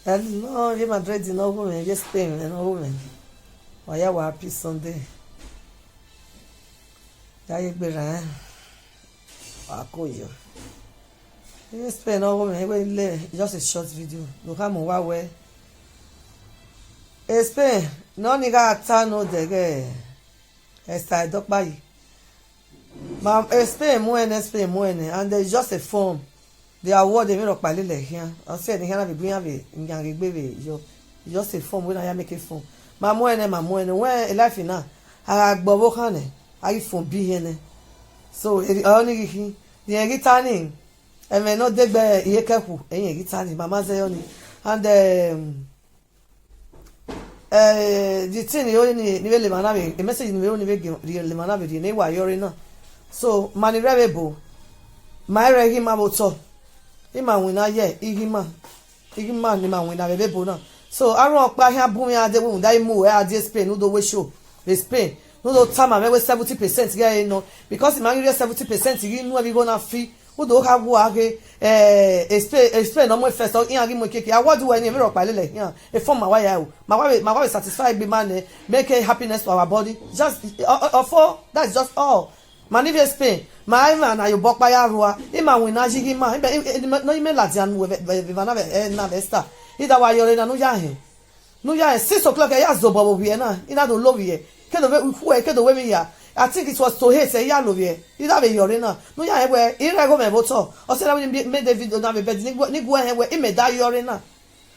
No, you Madrid no woman, yes, Spain, no woman. Why you happy Sunday? That you be right. I call you. Yes, Spain, no woman, just a short video. Look how much way. Spain, no nigga atta no dege. Esta dok bayi. Ma Spain muene, and there's just a form. The award they made up by Lile here. I said, the Hana be bring a baby. Just a form when I make a form. My moene, where a life in now. I bobo cane. I from be here. So, only he, the guitaring. And may not dig by Yekapu, and guitaring, Mamma Zayoni. And the thing you only Nivelle Manavi, a message in the only Limanavi, the Newa Yorina. So, Mani Rebebo, my regime Ima wina ye igima ni ma wina bebe na so aron pa hia bu mi ade we dai mu e ade Spain no do we show the Spain no do tama me we 70% get no because man you 70% you no we go na fi wo do ka wo age Spain no mo first in agi mo keke award we ni me ro pa lele here e form ma wa ya o ma wa satisfy be man make happiness to our body just for that's just all Manive Spain, my man, are you bought by Arua? Ima wina jigima, no email Latian with Vanave na Vesta. Either why you're in a Nuyahe. Nuya 6 o'clock a yazo Vienna, in other lovie. Can the way me ya. I think it was to hate a yalovie. You have a urina. Nuya where irregome voto, or said I will made the video na bed Nigua where ime die urina.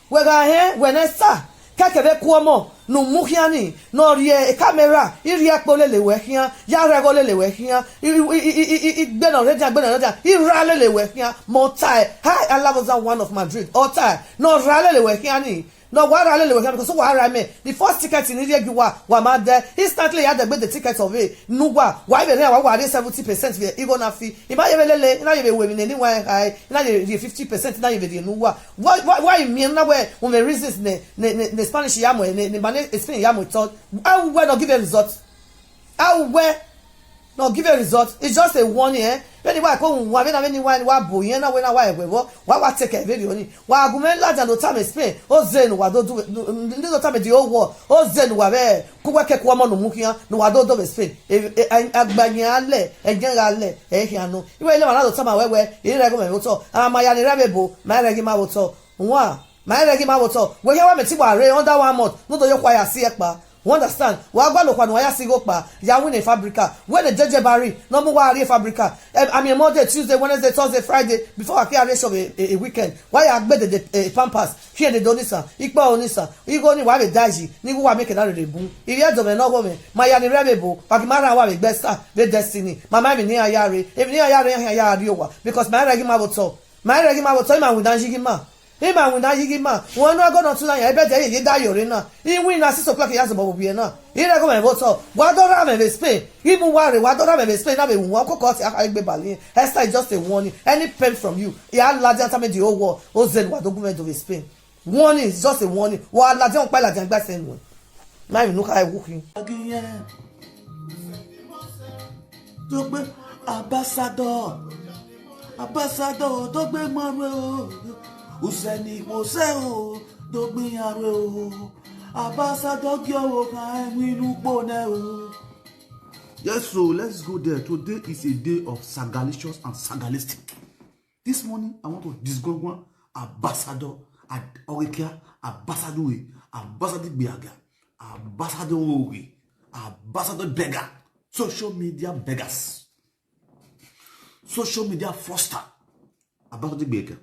Where I hear when I saw. Kakebe kuomo no muhiani no rie camera iria polele we hia ya regolele we hia gbe no reja iralele we hia motai hi I love that one of Madrid otai no ralele we hia ni no wa ralele we hia because wa ra me the first ticket in ire giwa wa ma de instantly ya the ticket of it nuwa wa be wa 70% we go na fi iba yebelele na yebe we ni wa high na the 50% na yebe the nuwa why me na we when the reasons ne Spanish yamo ne Spain yamo thought how we not give a result no give a result it's just a warning when why ko wa be na when wa bo yen na we na wa egbewo wa take a video ni wa argument la no time Spain o zen wa do no time the whole war o zen wa be ku wa ke ko mo no mukian no wa do Spain agbanya le ejenra le hian no iwe ile ma na do time we ire go me to amaya ni rebebo ma regi ma wo to wa my regi ma woto we hear me ti wa re under 1 month no do your choir see ekpa you understand wa gba lo kwa no ya si go pa ya win a fabrica when the jeje bari no mo wa re fabrica I mean Monday Tuesday Wednesday Thursday Friday before I can arrange of a weekend why I gbe the pampers here the donisa ipa onisa igo ni wa be daji ni wa make that re bun ire do me no go me my ya ni rebebo pakimara wa be gbesta the destiny mama mi ni ayare if ni ayare yan ya ri owa because my regi ma woto ma we dan jigima Ima wina yigima won no go no tuna ya ebe de ye da yore na I win na 6 o'clock ya so bobo bie na ire go me voto wa do ra me Spain even wa do ra me Spain na be won kokko ti aka gbe Berlin Esther is just a warning any pen from you ya ladi anta me the whole war o zen wa document of Spain warning is just a warning wa ladi on pa ladi gba sen won na mi no ka wukin tó gbé ambassador tó gbé mọ́rẹ́ o Useni Moseo Dogbiyare o Ambassador Gyowo kan winu pone o. Yes, so let's go there. Today is a day of sagalicious and sagalistic. This morning I want to discuss one ambassador at Orekia, ambassador Biaga, ambassador beggar, social media beggars, social media fraudster, ambassador Biaga.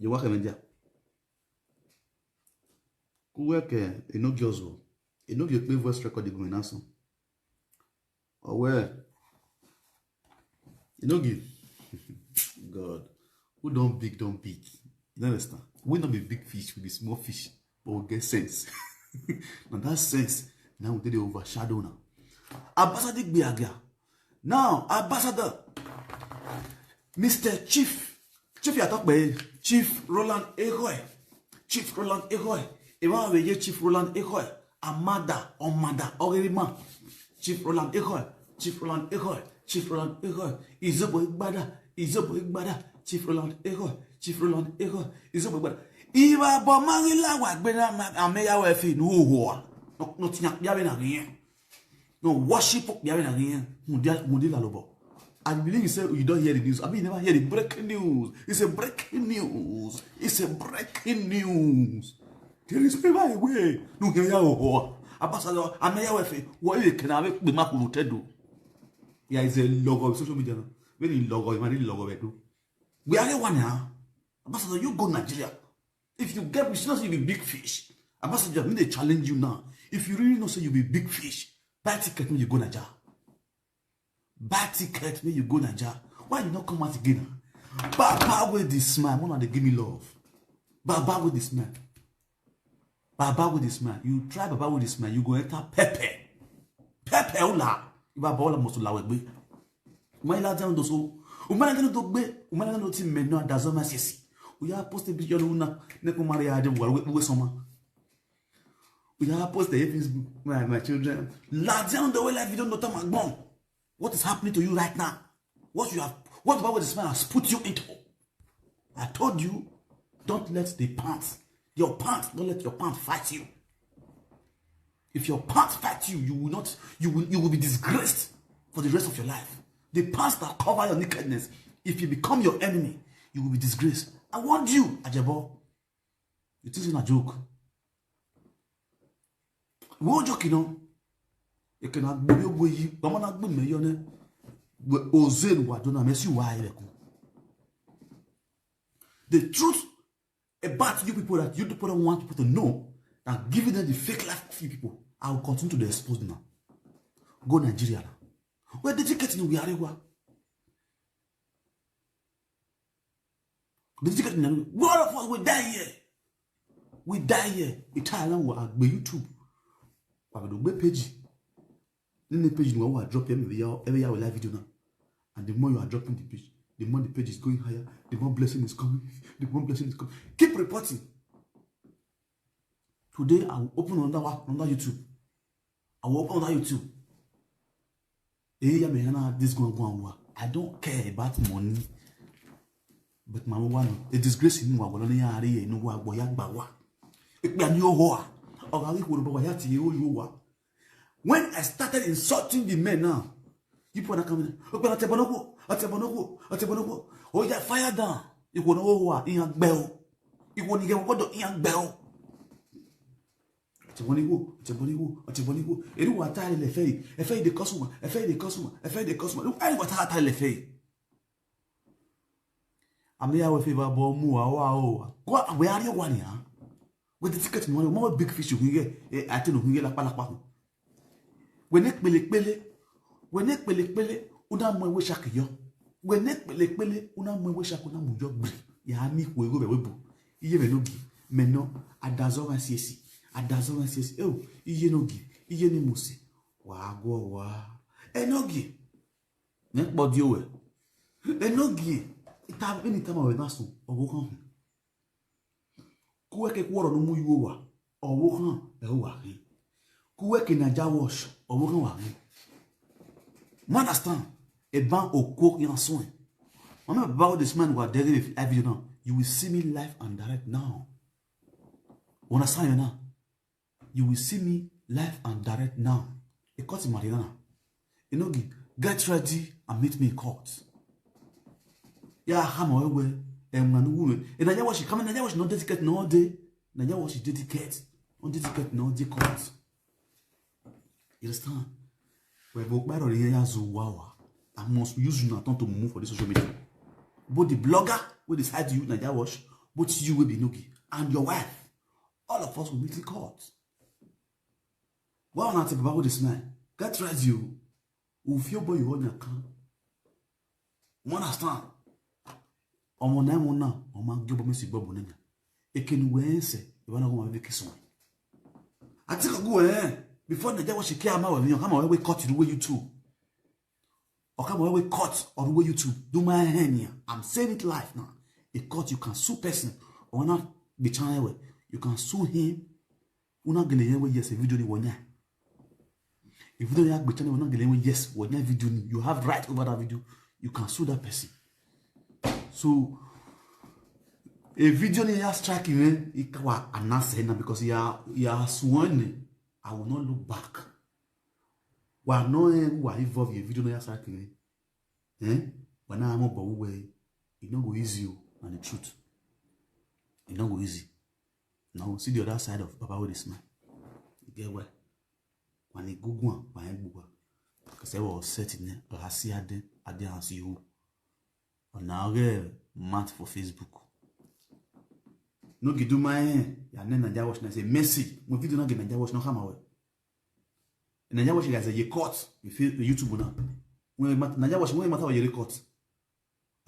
You work in Who work no girls will. You know you play voice recording going on. Or where? You know give God. Who don't big. You understand? We not be big fish, we be small fish, but we get sense. Now that sense, now we did overshadow now. Ambassador Biaga. Now, Ambassador Mr. Chief you talk about Chief Roland Ehoy. Chief Roland Ehoy. Ewa we Chief Roland Ehoy. Amada, Orima. Chief Roland Ehoy. Izobo Igbada. Chief Roland Ehoy. Chief Roland ego iso gbegbe iba bo mangila wa gbe na ameya wa fi no ho no tinya bia be na rien no worship bia be na rien mudi la lobo. I believe you say you don't hear the news. I mean, you never hear the breaking news. It's a breaking news. It's a breaking news. There is never a way. No, here you are. Ambassador, I'm here with you. What you can have the map will tell you. Yeah, it's a logo of social media. Very logo, you might logo it. We are the one now. Ambassador, you go Nigeria. If you get, it's not you be big fish. Ambassador, I'm going to challenge you now. If you really know, say you be big fish, buy ticket when you go Nigeria. Buy ticket when you go Nigeria. Why you not come out again? Baba with this smile. One of they give me love. Baba with this man. Baba with this man. You try Baba with this man. You go enter Pepe. Pepe ola. Baba ola must la wegbe. Umana down do so. Umana gano do be. Umana gano ti meno adazoma sisi. Uya post bi yolo una ne ko mari ade we soma. Uya post the Facebook my children. La down the way life video no time agbon. What is happening to you right now? What Baba with this man has put you into? I told you, don't let the pants, don't let your pants fight you. If your pants fight you, you will be disgraced for the rest of your life. The pants that cover your nakedness, if you become your enemy, you will be disgraced. I warned you, Ajabo. It isn't a joke. We won't joke, you know. You cannot be your way. Come on, be millionaire. The truth about you people that you people don't want people to know, that giving them the fake life of you people, I will continue to expose them now. Go Nigeria now. Where did you get in Arewa? Did you get in Arewa? One of us will die here. We die here. Italian will be YouTube. I will do page. Then the page will drop every year live video now. And the more you are dropping the page, the more the page is going higher, the more blessing is coming, the more blessing is coming. Keep reporting. Today I will open another YouTube. I will open another YouTube. This going on. I don't care about money. But my one, the disgrace in what when I started insulting the men now, people are coming. Oh, yeah, fire down. You will know what in bell. You won't get what in bell. Atebonigo. It was a tile fay. A fay the customer. I was a tile fay. I'm there with favor bomb. Wow. Where are you one here? With the ticket, more big fish you can get. I tell you, you get a palapano. When it pele, una mwe we shak yo. When it pele, una mwe we shak una mujo bri. Ya mi we go webu. Iye menogi, meno adazoma siesi. Oh, iye nogi, iye ni musi. Wa go wa. Enogi. Nek bodio we. Enogi. Ita any time we naso owo kan. Ku ke kworo no mu yuo wa. Owo kan e wa ri. Ku ke naja wash. Owo kan wa ri. Understand? A ban au cours en soin. I'm not about this man who are dealing with live now. You will see me live and direct now. Understand you now? You will see me live and direct now. A court in Mariana. You know, get ready and meet me in court. Yeah, I'm away. And man, woman. And I was coming. I was not dedicate no day. And I was dedicate. On dedicate no day court. You understand? I must use you now to move for the social media. Both the blogger will decide you Naija Wash, both you will be Nogi, and your wife. All of us will meet in court. Why not about this man? Get ready, you. If your boy you hold your account. Understand? Omonamona, Oman Messi Bobonena. It can win say, you want to go and make it. I think I'll go before the devil she care about me, come away cut the way you too. Or come away cut or the way you too. Do my hand here. I'm saying it live now. A cut you can sue person or not be channel. You can sue him. Una gele we yes a video ni wonya. If you don't have be channel una gele we yes wonya video ni. You have right over that video. You can sue that person. So a video ni ya strike me ikawa anase na because ya sworn I will not look back. Wa no who are involved in video no ya strike me. When I'm about way, it not go easy and the truth. It not go easy. Now see the other side of Papa with this man. You get where? When he go one, when he go, because I was setting there, I see I didn't see you. On now mat for Facebook. No give do my ya nena Naija watch na say Messi. My video no get Naija watch no come away. Naija watch guys a record YouTube now. When Naija watch when matter what you record.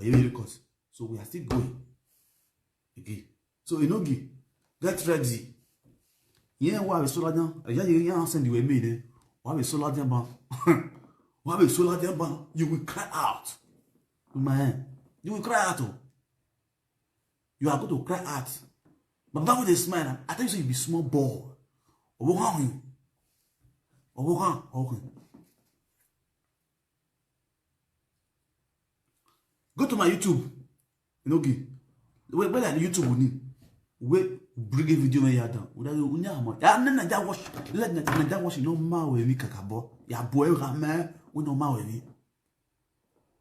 You record. So we are still going. Okay. So Inogi, get ready. Yeah, why we solar down? Yeah, send you a minute. Why we solar down? Why we solar down? You will cry out. Man, you will cry out. You are going to cry out. But that with a smile, I tell you, you'll be small boy. Okay. Go to my YouTube. Inogi. Where like YouTube need. We bring a video me down. Uda unya amo. Ya na Naija watch. Let Naija watch no ma we mi kakabo. Ya boy rama we no ma we mi.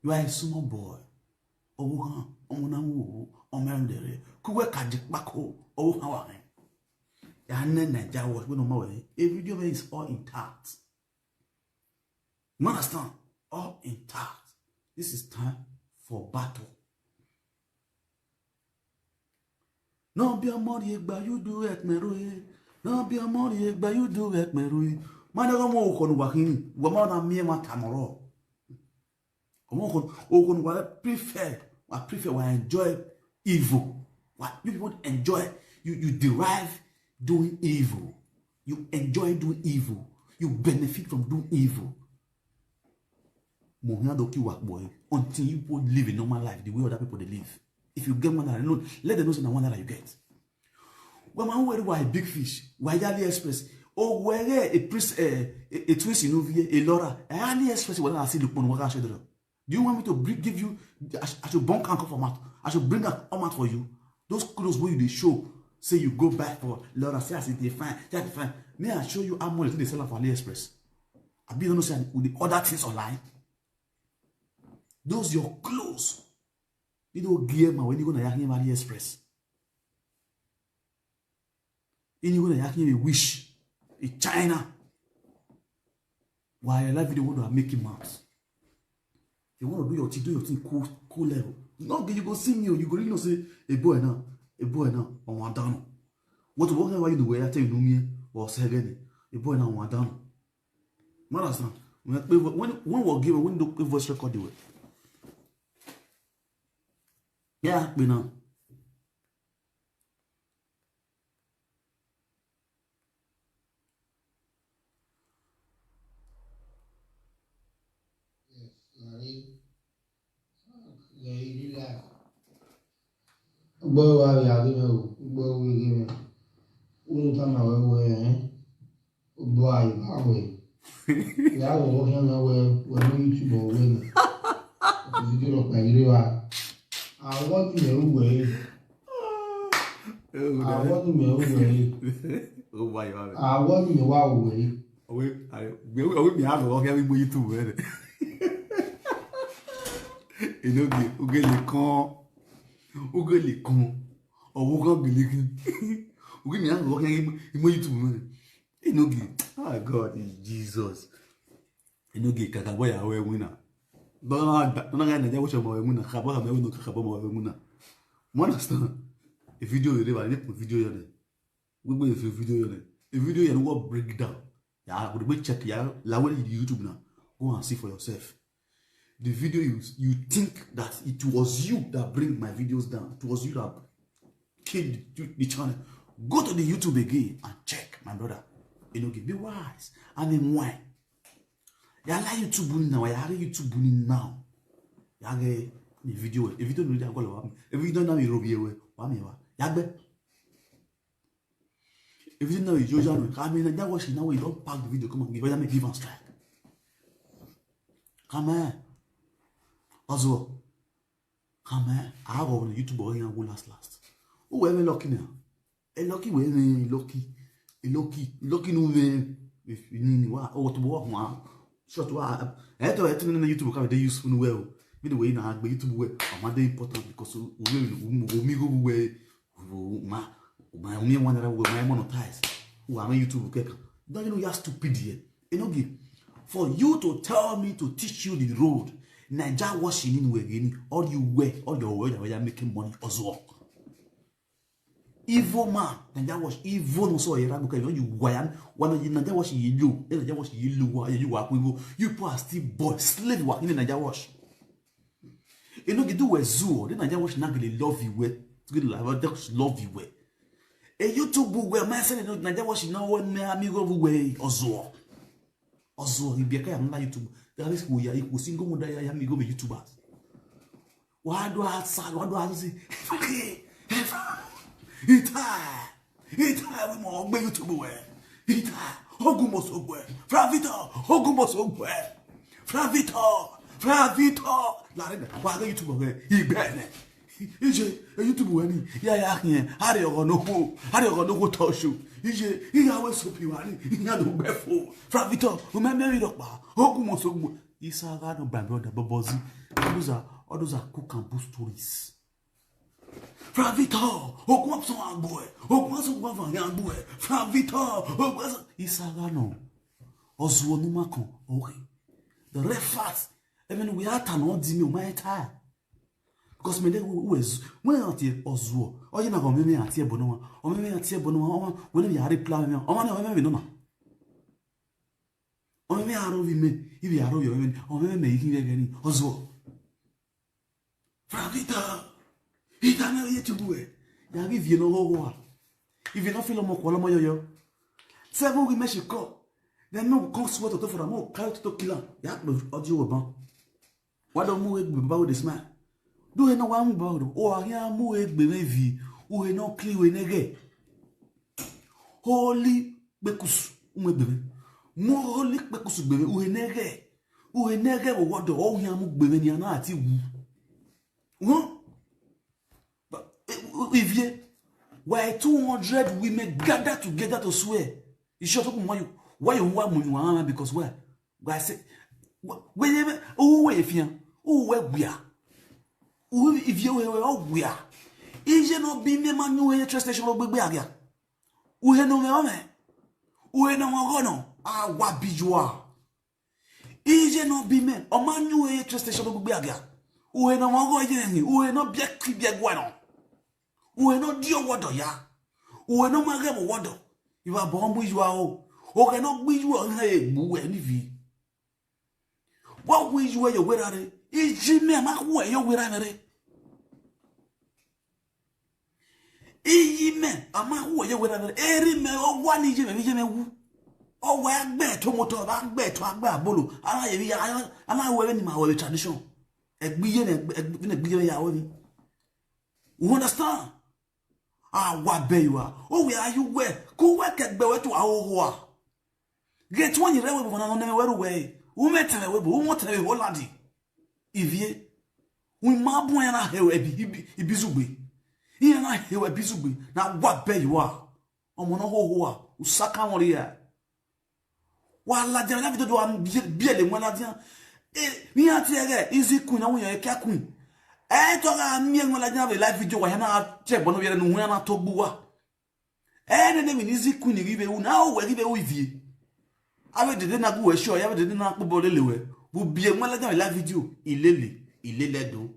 You are a small boy. Owo na wo o merendere. Ku we kajik bako owo kan wa ren. Ya na Naija watch we no ma we. A video me is all intact. You understand? All intact. This is time for battle. No be a money egba you do it meroe. No be a money egba you do it meroe. Managa mo ko wa kini. Wa ma na mi ma tamoro. I prefer I enjoy evil. What you people enjoy, you derive doing evil. You enjoy doing evil. You benefit from doing evil. Until you people live a normal life the way other people they live. If you get $1 alone, let them know so $1 you get. When man why a big fish, why AliExpress, or where a twist in over a Laura, AliExpress when I see look on what I should do. Do you want me to give you? I should bunk anchor format. I should bring that format for you. Those clothes where you they show, say you go back for Laura, say I say they fine, they fine. May I show you how much they sell for AliExpress? I be don't say with the other things online. Those your clothes. You don't gear man when you gonna yak him AliExpress. Then you gonna yak him a Wish, a China. Why I live video want to make him out. You want to do your thing cool level. No, you go see me, you go really know say a boy now, on one down. What whatever you do, I tell you no me or say again, a boy now one down. Man, understand? When we give when do voice record do it. Yeah, we know. Gbọ́ wa rí àdúgbò gbọ́ wíri rẹ̀ wọ́n ká máa wẹ́wẹ́ ẹ̀ gbọ́ àìbáwẹ̀ ìyáwó wọ́n náà wẹ́ ní YouTube ọ̀wẹ́ mi òtún sí lọ pẹ̀lú wa àwọn tí mẹ́ ń wẹ̀ àwọn tí mẹ́ ń wẹ̀ àwọn tí mẹ́ wà wẹ̀. Ọwẹ́ mi àgbẹ̀ wọ́n kẹ́ wípé YouTube rẹ̀ ìlóge ogele kan ọwọ́ kan gbèlè kí ogé mi àgbẹ̀ wọ́n kẹ́ wípé YouTube rẹ̀ ìlóge oh God is Jesus ìlóge kàkà bọ́ yàwó ẹ̀wọ̀n náà bọ́n náà Naija wọ́n ṣe ọmọ ẹ̀wọ̀n náà kàbọ́ àmọ́ ẹ̀wọ̀n náà kàkà bọ́ ọmọ ẹ̀wọ̀n náà mo understand a video yẹn wà nípò video yẹn dẹ̀ gbogbo ìfẹ́ video yẹn dẹ̀ a video yẹn wọ́n break down yà kò dé pé check yà làwọn èdè YouTube náà go and see for yourself. The video you think that it was you that bring my videos down. It was you that killed the channel. Go to the YouTube again and check, my brother. You know, be wise. I mean, why? You like YouTube now. You have YouTube now. You have the video. If you don't know that, go to if you don't know you robi ewe, what me wa? Yagbe. If you don't know you Jojo, I mean, that was now you don't pack the video. Come on, give me give and strike. Come on. Also, come on. I have on YouTube or here go last. Ou est lucky now? Et lucky we lucky nous ni wa o to wo ho short wa e to na YouTube ka dey useful well. Me the way na agbe YouTube we o dey important because we go we ma me one that we monetize. Who am YouTube keka. Don't you know you're stupid here? You know give for you to tell me to teach you the road. Naija washing in we again all you wear all your way that you are making money as well. Evil man, Naija wash evil no so era because you guyan one you Naija wash you Naija wash you work we go you people are still boys slave work in Naija wash. You know you do we zoo the Naija wash na gele love you we to love you we. E YouTube we man say no Naija wash no one me amigo we ozo ibeka ya na YouTube that is we ya iko single mo da ya amigo me YouTubers. What do I say Ita we mo gbe YouTube we. Ita ogumosogwe. Ogumosogwe. Fravito. La re wa gbe YouTube we. Igbe ne. Ije YouTube we ni. Ya kin. Are ogo no go toshu. Ije iyawe sopi wa ni. Iya do gbe fo. Fravito, o me mi do pa. Ogumosogwe. Isaga no brother Bobozi. Those are cook and boost stories. Fravito, okwapso agboe, okwaso gwavan agboe, Fravito, okwaso Isagano, Ozuo numakon, okay. The red fast, even we are tan on dimi my tire. Because me who is when out here Ozuo, or you know me at here bono, or me at here bono, when you are replying, or me no. Or me are over me, if you are over you, or me making again, Ozuo. Fravito. Ita na YouTube we. Ya bi vie no ho. If you no feel mo ko lo mo yoyo. Seven we mesh ko. Then no come swat to for mo ka to kill. Ya upload audio we ban. Wa do mu egbe ba we dey smile. Do he no wa mu ba do. O ahia mu egbe me vi. O he no clean we nege. Holy bekus mu egbe. Mo holy bekus egbe o he nege. O he nege wo wodo o hia mu egbe ni ana ati wu. Won If why 200 women gather together to swear, you sure to why you want because why I say when if you if you are is no be me man you train station gbegbe aga we no me we no go wa bijua is no be me o man you train station gbegbe aga we no go yin we no bia kwibia gwa no we no dio wodo ya we no mage mo wodo you are born you are o ke no gbi you na egbu we ni vi what we you your where are iji me ma wo your where are iyi me ama wo your where are eri me o wa ni je me wu o wa gbe to moto ba gbe to agba abolo ara ye bi ala we ni ma we tradition egbiye na egbiye ya wo ni you understand wa be you are oh where are you where ko work egbe we to awo get one you rewe bona no me where we wo metele we bo wo tele we holandi ivie we ma bon ya na hewe ibizugbe iya na hewe bizugbe na wa be you are omo no ho usaka won ri ya wa la je na video do am biele mo la dia mi ati ege easy queen na won ye ka queen to ga mi en la dia live video wa na che bono yere no na to gbuwa ne mi easy queen ri be u na o we ri be u ivie awe dede na gbu we show ya dede na pobo lelewe bu bie mo la dia live video ilele do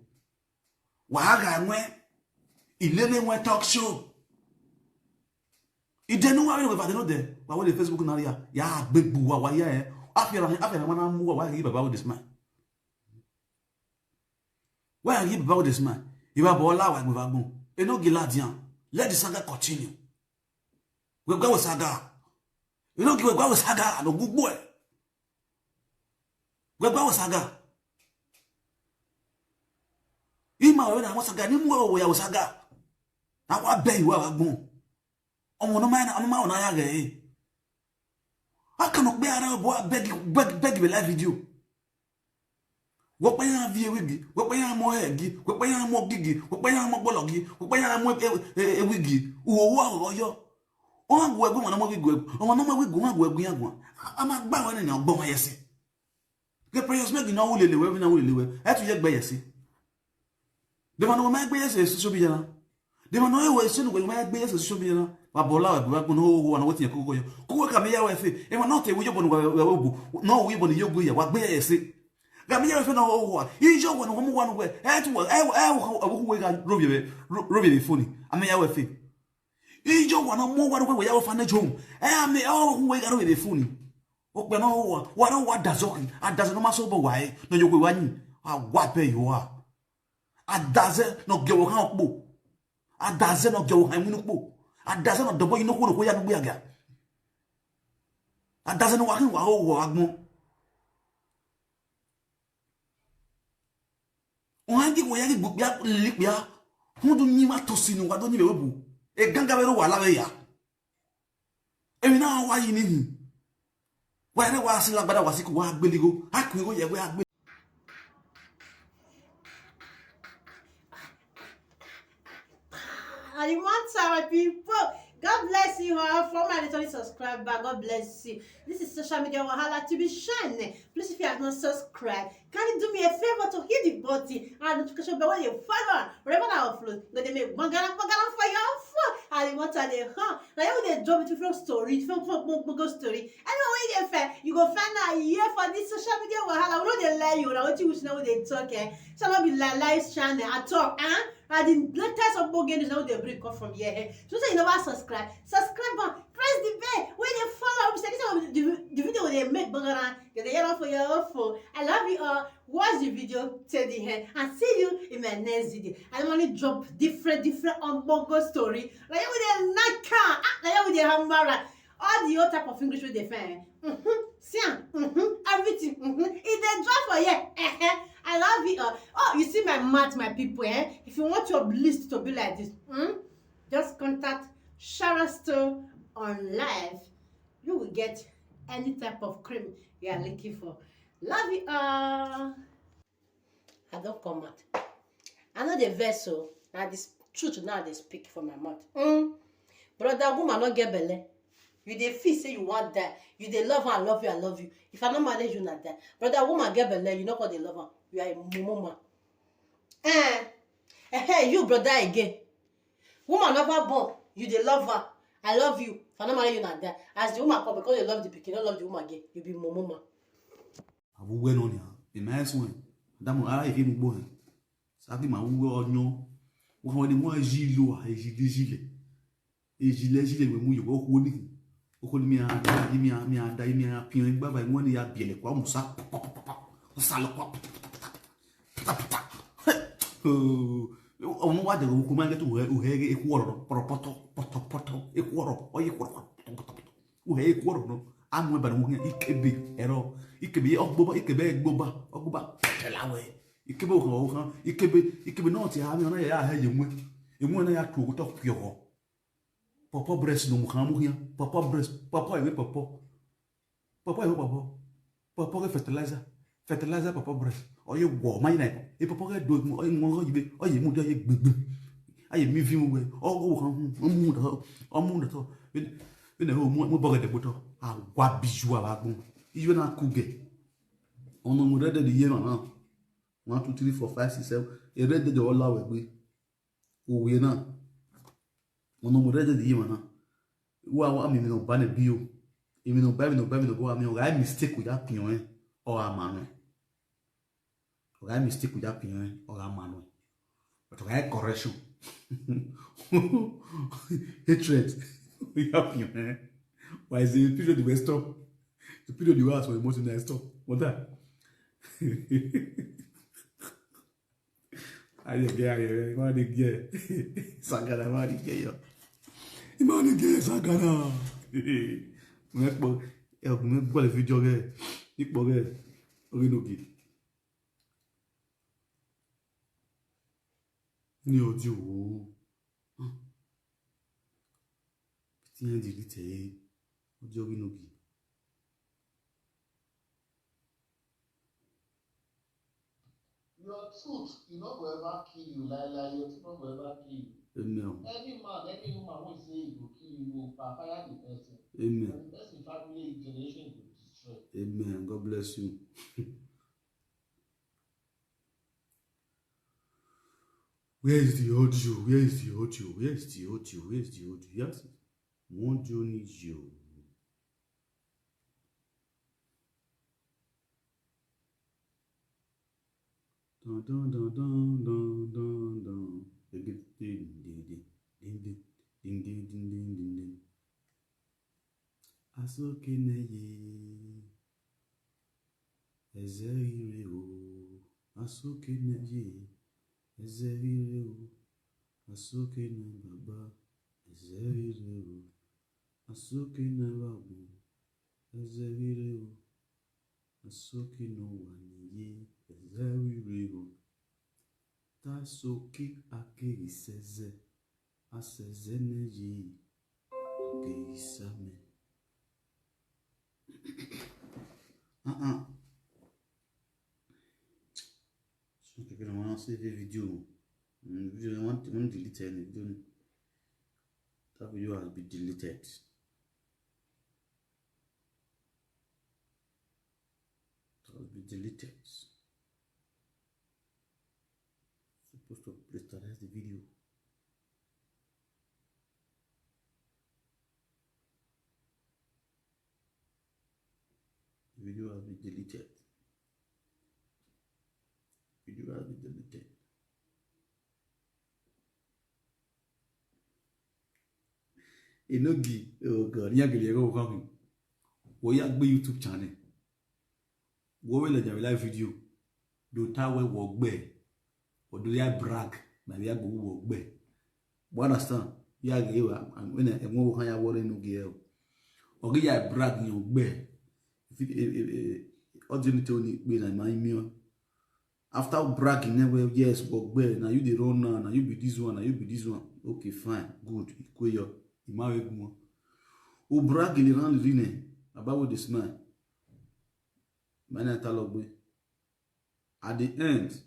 wa ga nwe ilele nwe talk show idenu wa we va no de wa we Facebook na ya gbegbu wa ya afira mana mu wa ri baba with this man why are you about this man you are bola wa gbe vagbon e no giladian let the saga continue we gba saga you know we gba saga no gbugbo e we gba saga ima we na saga ni mu we ya saga na wa be iwa vagbon omo no ma na ya ge I cannot be around boy beg live video. Wopaya vie wigi, wopaya mo hegi, wopaya mo gigi, wopaya mo bologi, wopaya mo wigi. Uwo yo. O agwo egwu na mo wigi egwu. O na mo wigi agwo egwu agwo. Ama gba wa na ogbon yesi. Ke prayers make na wulele we na wulele we. E tu ye gba yesi. De ma no ma gba yesi so bi jana. De ma no e we so no we ma gba yesi so bi jana. Wa bola we gba no wo na wetin kokoko yo. Kokoko ka me ya we fe. E ma no te we yo bonu we obu. No we bonu yo go ya wa gba yesi. Gamia fe na ho ijo wo no mo wa no we we ga robi phone ame ya we fe ijo wo no mo wa no we ya fa na jom ame we ga robi phone o pe no wa no wa dazokin adaze no ma so bo wa no yo we wa yin wa pe yo a adaze no ge wo kan opo adaze no ge wo kan mu po adaze no dobo yin no ko ya no gbe aga adaze no wa kan wa ho agbon Ohangi wo yagi gbia lipia hundu nyima tosinu wa do nyibe webu e ganga bero wa lawe ya emi na wa yi ni wa re wa si lagbada wa siku wa agbeligo akun go ye we agbe and one time people God bless you all for my little subscriber. God bless you. This is Social Media Wahala to be shining. Please, if you have not subscribed, can you do me a favor to hit the button and notification bell when you follow wherever I upload? Go they make bangana for your phone. And you want to they now you they drop different story, different story. Anyway, when you fair, you go find out here for this Social Media Wahala. We know they lie you. Now what you wish now they talk. Shall not be live channel at all. And the latest of more games now they break up from here. So say you never subscribe on, press the bell when you follow. Say this the video they make bangana. Get the yellow for your phone. I love you all. Watch the video till the end and see you in my next video. I only drop different unbongo story. Like with the naka, like with the hamburger, all the other type of English with the fan. Everything. If they drop for you, I love you all. Oh, you see my mat, my people. If you want your list to be like this, just contact Sharon Stone on live. You will get any type of cream you are looking for. Love you all. I don't come out. I know the vessel. Now this truth now they speak from my mouth. Brother, woman not get belly. You dey feel say you want that. You dey love her, I love you, I love you. If I not manage you not that. Brother, woman get belly, you know what they love her. You are a mama. You brother again. Woman never born. You dey love her. I love you. If I not marry you not that. As the woman come because you love the pikin, don't love the woman again. You be mama. Abu we no nia. Be nice one. Damu ara ifi mu gbo. Sabi ma wu onyo. Wo ni mo jilo a ejile. Ejile we mu yo ko ni. Oko ni mi ada mi apian gba ba won ni ya biele kwa musa. Salo kwa. Omo wa de ko ma ngeto uhege ekworo poto ekworo oye kworo uhe ekworo no amwe ba no ikebe ero ikebe ogboba telawe ikebe o ikebe no ti ha mi na ya ha yemwe na ya tu to kyo papa breast no mu mu hia papa breast papa ewe papa ke fertilizer papa breast oye wo mai na e papa ke do oye mo yibe oye mu do ye gbegbe aye mi vi mu we owo kan mu do ene ho mu boga de boto agwa biju abagun ijo na kuge ono mu rede de ye na 1 2 3 4 5 6 7 e rede de ola we gbe owe na ono mu rede de ye na wa mi no ba na bio emi no ba go ami o ga mistake with that pion or amano o ga mistake with that pion or amano but o ga correction hatred we have pion why is the period the stop the period you ask for emotional stop what that aye ma de ge sagara ma de ge yo imani ge sagara me gbọ́ le fi jọ rẹ̀ ipò rẹ̀ orinogi ní ojú wo tí yẹn dìrí tẹ̀ ojú orinogi truth, you not will ever kill you. Like your truth not will ever kill you. Amen. Any man, any woman will say he will kill you, will fire the person. Amen. And the person family generation will destroy. Amen. God bless you. Where is the audio? Where is the audio? Where is the audio? Where is the audio? Yes. Mon Dieu needs you. Dun dun dun dun dun dun dun. Ding ding ding ding ding ding ding ding ding ding ding ding. Asoke neye, ezerire o. Asoke neye, ezerire o. Asoke na baba, ezerire o. Asoke na babu, ezerire o. Asoke no waniye, ezerire o. Tasoke ake iseze, aseze neye, ke isame. So quelqu'un m'a lancé des vidéos. Une vidéo, on delete une vidéo. That video has been deleted. It has been deleted. Supposed to restore the video. The video has been deleted. Video has been deleted. Enogi, oh God, you get go coming. Wo ya gbe YouTube channel. Wo we le live video. Do ta we wo gbe. O do ya brag, na ya go wo gbe. You understand? Ya ge wa, when e mo kan ya wo re no ge e. O ge ya brag ni o gbe. After bragging, never yes, but now you the run now you be this one, now you be this one. Okay, fine, good. You marry more. Who bragging around the ring about this man? Man, at the end,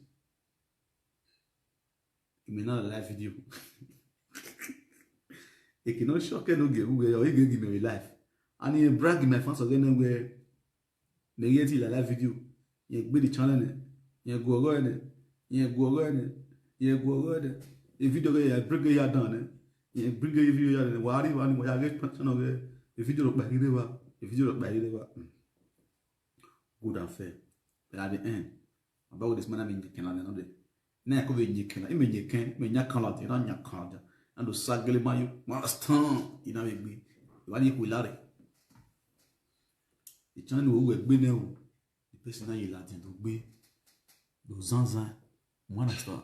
you may not live video. It cannot shock no give or you give me life. And he bragging my fans again where. Ne yeti la video ye gbe di channel ne ye go go ne ye go go ne ye go go ne e video go ya bring ya down ne ye bring ya video ya ne wa ri wa ni mo ya get channel ge e video ro pa ire wa e video ro pa ire wa good and fair but at the end about this man am in Canada no de na ko be nyi Canada me nyi kan me nya Canada na nya Canada and do sagele mayu mastan ina be gbe wa ni ko lare. The channel où est bien où le personnage il a dit donc bien donc zanzan moi l'instant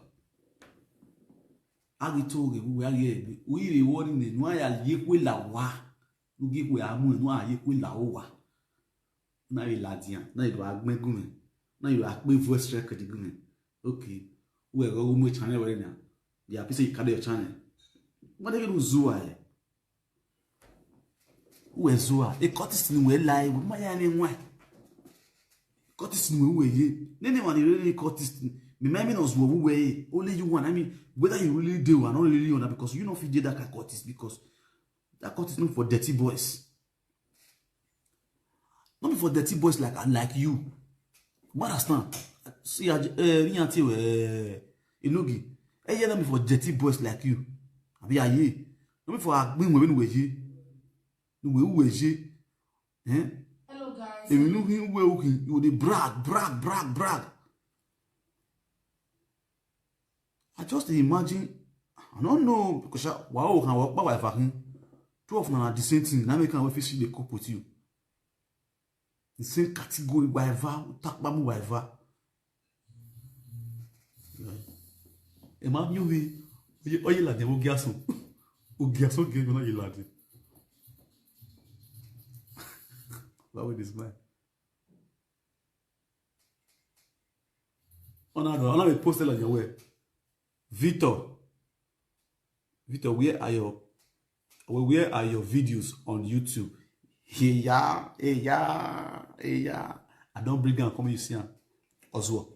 agito où est oui les woni ne nous ya lié quoi la wa nous gi quoi amu nous a lié quoi la wa na il a dit na il doit agben gumen na il doit agben voice record gumen okay où est go mo channel wa na ya pise il cadre channel moi de nous zoa we zoa e cotist ni we lai we ma ya ni nwa cotist ni we ye nene one really cotist me maybe no zo we only you one I mean whether you really do or not really on because you know if you did that kind of cotist because that cotist not for dirty boys not for dirty boys like you but understand see rianti we enogi e ye na for dirty boys like you abi aye no for agbin we ye hello guys. If you know him well, you would brag. I just imagine, I don't know, because wow, can work by wife. Two of them are the same thing. Now we can face the couple with you. The same category, wife, talk about wife. Imagine you, oh, you like them, garçon qui est là, il a dit. What with this man? On a posted on your way. Victor, where are your videos on YouTube? Yeah. I don't bring them come you see as well.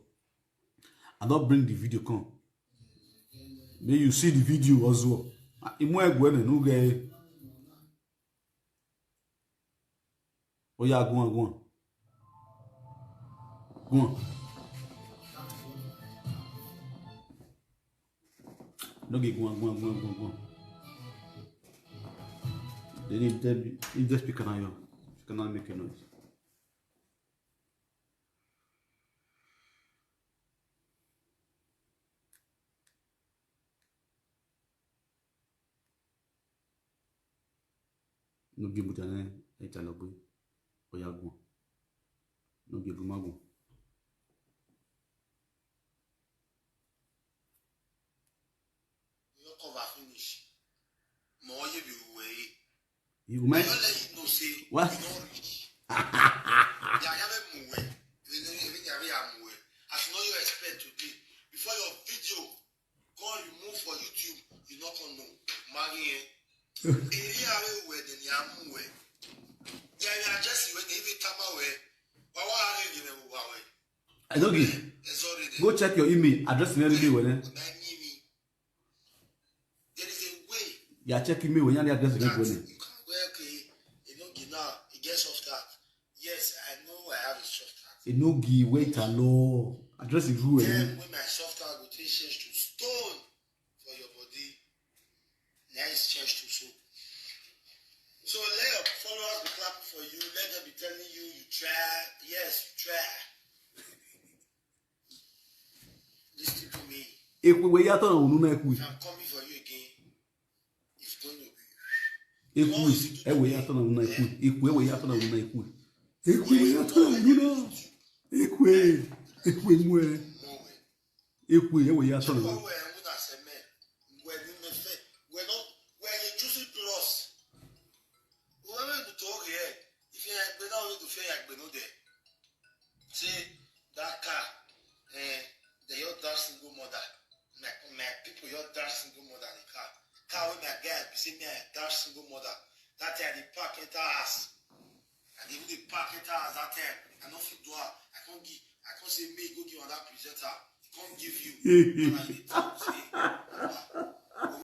I don't bring the video come. May you see the video also. Imu egwene no ge. Oh yeah, go on. Go on. No get go on. They need just speak on you. You cannot make a noise. No get mutane etalobu. Oya go. No get gumago. Cover finish. More you be way. You go make No say what? Yeah, have a move. As you know you expect today. Before your video go remove for YouTube, you not gonna know. Marry area where the yamu way. Yeah, just when they even come away. I don't get. Go check your email address in every day when there is a way. yeah, check email when you address in every day. You can well, okay, you know, now it gets soft start. Yes, I know I have a soft start. You know, give wait alone. Address is rude. Then when my soft start will change to stone for your body, now it's changed to soap. So let your followers be clapping for you. Let them be telling you you try. Yes, you try. Listen to me. If we were yato na ununa If ekui. I'm coming for you again, it's going to be. Ekui. Ewe yato na ununa ekui. Ekui ewe yato na ununa ekui. Ekui yato na ununa. Ekui. Ekui mwe. Nowhere. Ekui ewe yato na ununa. When you choose it plus, whoever you talk here, if you have been out to fair, I've been there. See that car, the your dark single mother, my people, your dark single mother, the car with my guy, you see me, dark single mother. That time the park at us, and even the park at us that time, I don't fit do I can't give, I can't say me go give on that presenter, I can't give you.